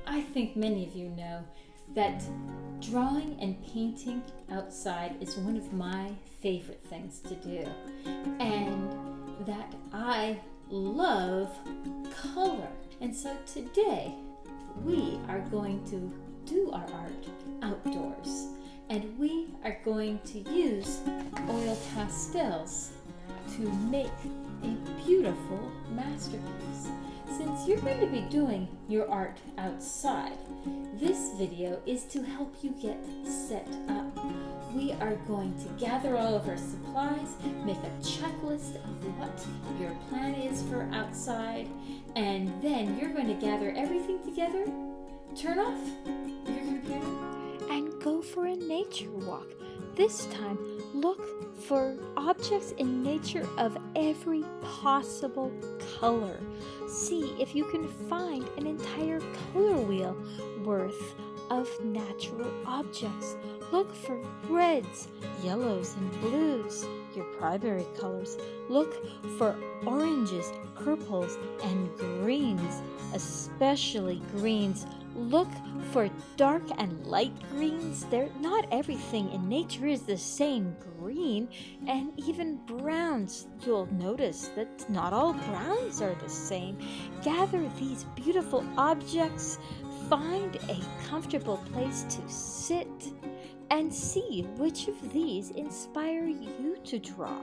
I think many of you know that drawing and painting outside is one of my favorite things to do, and that I love color. And so today we are going to do our art outdoors, and we are going to use oil pastels to make a beautiful masterpiece. Since you're going to be doing your art outside, this video is to help you get set up. We are going to gather all of our supplies, make a checklist of what your plan is for outside, and then you're going to gather everything together, turn off your computer, and go for a nature walk. This time, look for objects in nature of every possible color. See if you can find an entire color wheel worth of natural objects. Look for reds, yellows, and blues, your primary colors. Look for oranges, purples, and greens, especially greens. Look for dark and light greens. Not everything in nature is the same green, and even browns. You'll notice that not all browns are the same. Gather these beautiful objects, find a comfortable place to sit, and see which of these inspire you to draw.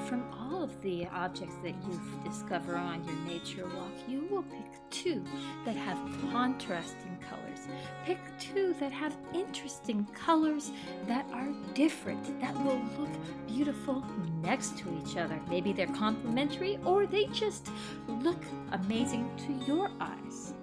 From all of the objects that you discover on your nature walk, you will pick two that have contrasting colors. Pick two that have interesting colors that are different, that will look beautiful next to each other. Maybe they're complementary, or they just look amazing to your eyes.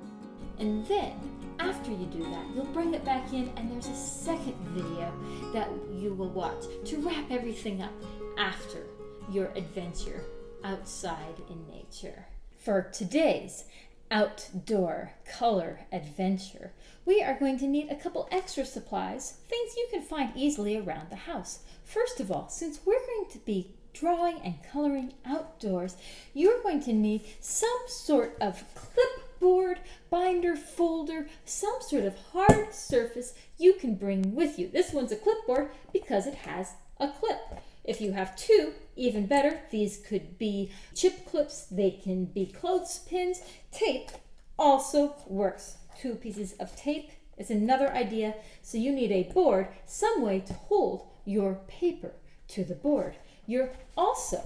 And then, after you do that, you'll bring it back in, and there's a second video that you will watch to wrap everything up after your adventure outside in nature. For today's outdoor color adventure, we are going to need a couple extra supplies, things you can find easily around the house. First of all, since we're going to be drawing and coloring outdoors, you're going to need some sort of clipboard, binder, folder, some sort of hard surface you can bring with you. This one's a clipboard because it has a clip. If you have two, even better. These could be chip clips, they can be clothespins. Tape also works. 2 pieces of tape is another idea. So you need a board, some way to hold your paper to the board. You're also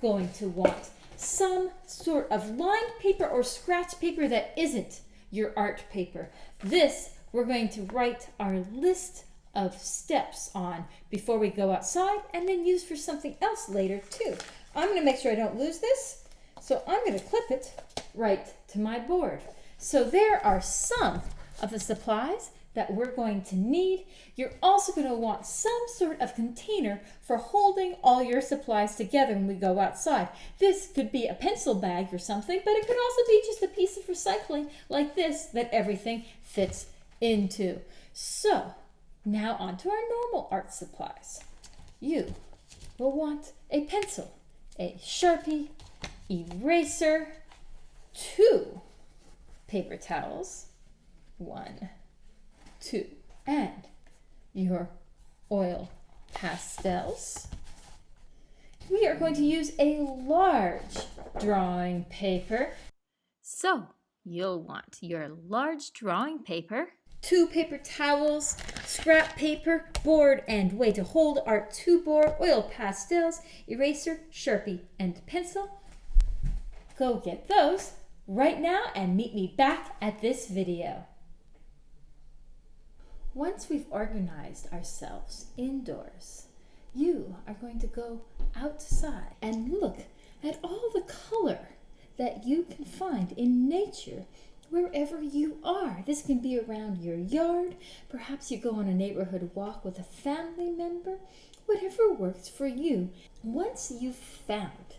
going to want some sort of lined paper or scratch paper that isn't your art paper. This we're going to write our list of steps on before we go outside, and then use for something else later too. I'm going to make sure I don't lose this, so I'm going to clip it right to my board. So there are some of the supplies that we're going to need. You're also going to want some sort of container for holding all your supplies together when we go outside. This could be a pencil bag or something, but it could also be just a piece of recycling like this that everything fits into. So now on to our normal art supplies. You will want a pencil, a Sharpie, eraser, 2 paper towels, 1, 2, and your oil pastels. We are going to use a large drawing paper. So you'll want your large drawing paper, 2 paper towels, scrap paper, board and way to hold our 2 board, oil pastels, eraser, Sharpie, and pencil. Go get those right now and meet me back at this video. Once we've organized ourselves indoors, you are going to go outside and look at all the color that you can find in nature wherever you are. This can be around your yard. Perhaps you go on a neighborhood walk with a family member. Whatever works for you. Once you've found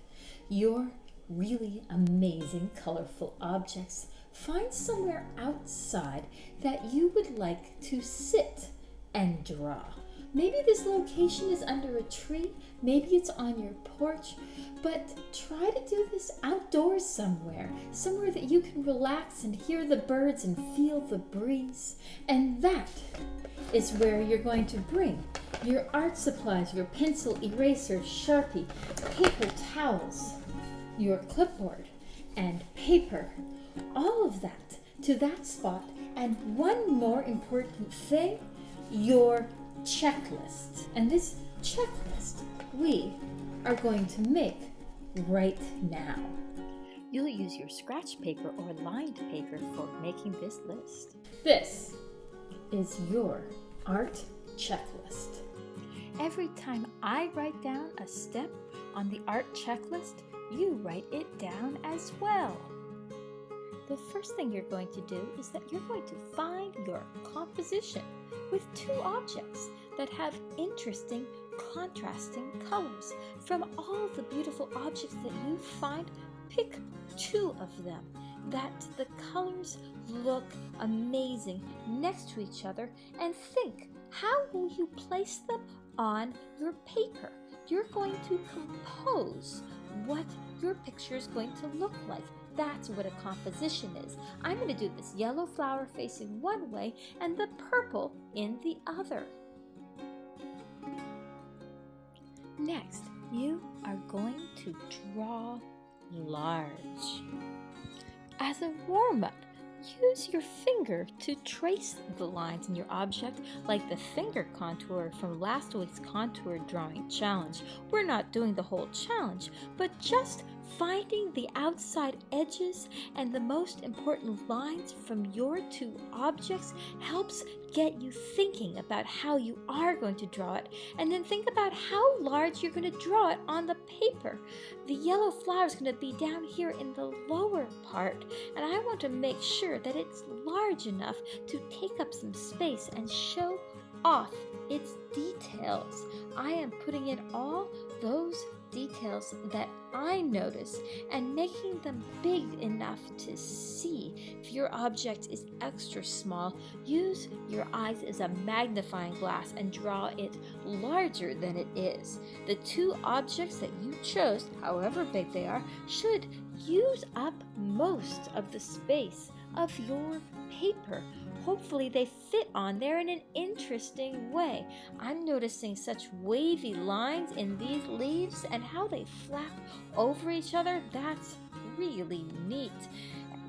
your really amazing colorful objects, find somewhere outside that you would like to sit and draw. Maybe this location is under a tree, maybe it's on your porch, but try to do this outdoors somewhere that you can relax and hear the birds and feel the breeze. And that is where you're going to bring your art supplies, your pencil, eraser, Sharpie, paper towels, your clipboard, and paper, all of that to that spot. And one more important thing, your checklist. And this checklist we are going to make right now. You'll use your scratch paper or lined paper for making this list. This is your art checklist. Every time I write down a step on the art checklist, you write it down as well. The first thing you're going to do is that you're going to find your composition with two objects that have interesting, contrasting colors. From all the beautiful objects that you find, pick two of them that the colors look amazing next to each other, and think, how will you place them on your paper? You're going to compose what your picture is going to look like. That's what a composition is. I'm going to do this yellow flower facing one way and the purple in the other. Next, you are going to draw large. As a warm-up, use your finger to trace the lines in your object like the finger contour from last week's contour drawing challenge. We're not doing the whole challenge, but just finding the outside edges and the most important lines from your two objects helps get you thinking about how you are going to draw it, and then think about how large you're going to draw it on the paper. The yellow flower is going to be down here in the lower part, and I want to make sure that it's large enough to take up some space and show off its details. I am putting in all those details that I notice and making them big enough to see. If your object is extra small, use your eyes as a magnifying glass and draw it larger than it is. The two objects that you chose, however big they are, should use up most of the space of your paper. Hopefully they fit on there in an interesting way. I'm noticing such wavy lines in these leaves and how they flap over each other. That's really neat.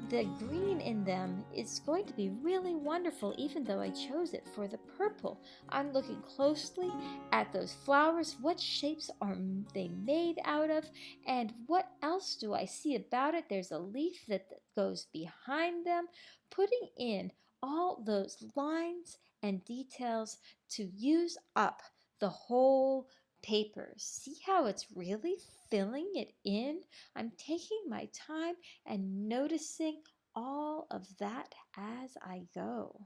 The green in them is going to be really wonderful, even though I chose it for the purple. I'm looking closely at those flowers. What shapes are they made out of? And what else do I see about it? There's a leaf that goes behind them, putting in all those lines and details to use up the whole paper. See how it's really filling it in? I'm taking my time and noticing all of that as I go.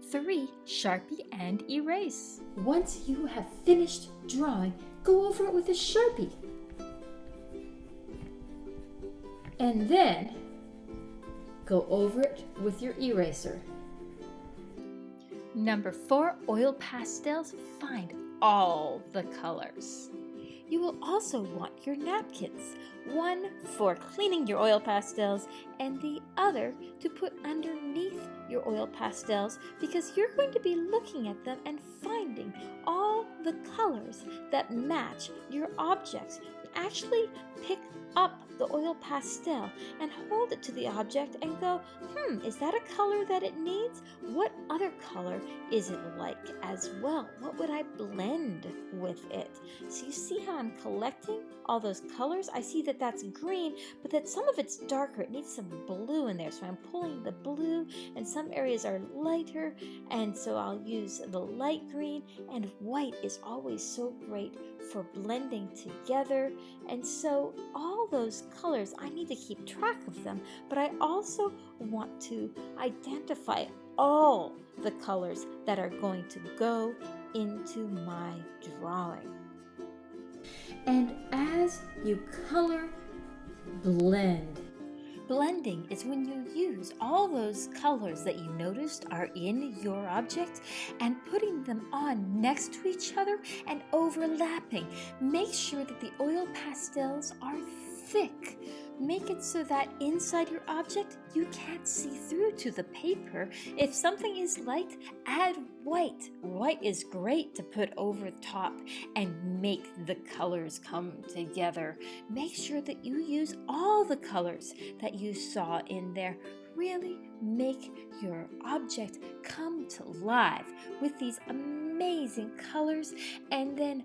3. Sharpie and erase. Once you have finished drawing, go over it with a Sharpie. And then go over it with your eraser. Number 4, oil pastels. Find all the colors. You will also want your napkins, one for cleaning your oil pastels and the other to put underneath your oil pastels, because you're going to be looking at them and finding all the colors that match your objects. Actually pick up the oil pastel and hold it to the object and go, is that a color that it needs? What other color is it like as well? What would I blend with it? So you see how I'm collecting all those colors? I see that that's green, but that some of it's darker. It needs some blue in there. So I'm pulling the blue, and some areas are lighter, and so I'll use the light green, and white is always so great for blending together. And so all those colors, I need to keep track of them, but I also want to identify all the colors that are going to go into my drawing. And as you color, blend. blending is when you use all those colors that you noticed are in your object and putting them on next to each other and overlapping. Make sure that the oil pastels are thick. Make it so that inside your object you can't see through to the paper. If something is light, add white. White is great to put over the top and make the colors come together. Make sure that you use all the colors that you saw in there. Really make your object come to life with these amazing colors. And then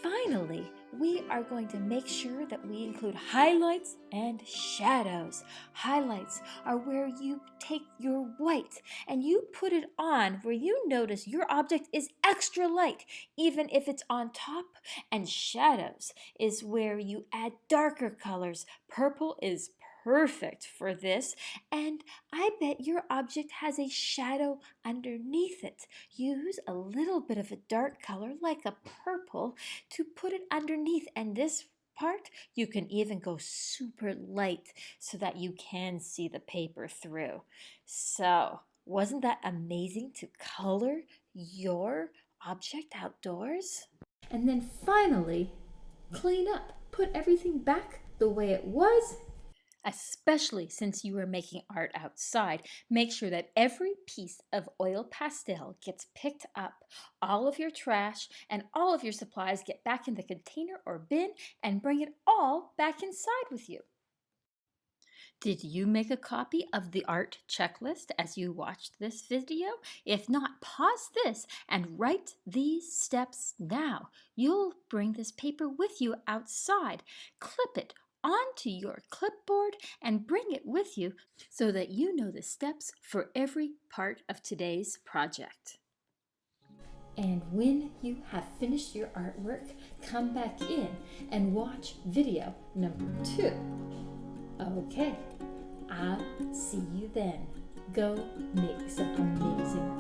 finally, we are going to make sure that we include highlights and shadows. Highlights are where you take your white and you put it on where you notice your object is extra light, even if it's on top. And shadows is where you add darker colors. Purple is perfect for this, and I bet your object has a shadow underneath it. Use a little bit of a dark color like a purple to put it underneath, and this part you can even go super light so that you can see the paper through. So, wasn't that amazing to color your object outdoors? And then finally, clean up. Put everything back the way it was. Especially since you are making art outside, make sure that every piece of oil pastel gets picked up. All of your trash and all of your supplies get back in the container or bin and bring it all back inside with you. Did you make a copy of the art checklist as you watched this video? If not, pause this and write these steps now. You'll bring this paper with you outside. Clip it onto your clipboard and bring it with you so that you know the steps for every part of today's project. And when you have finished your artwork, come back in and watch video number 2. Okay, I'll see you then. Go make some amazing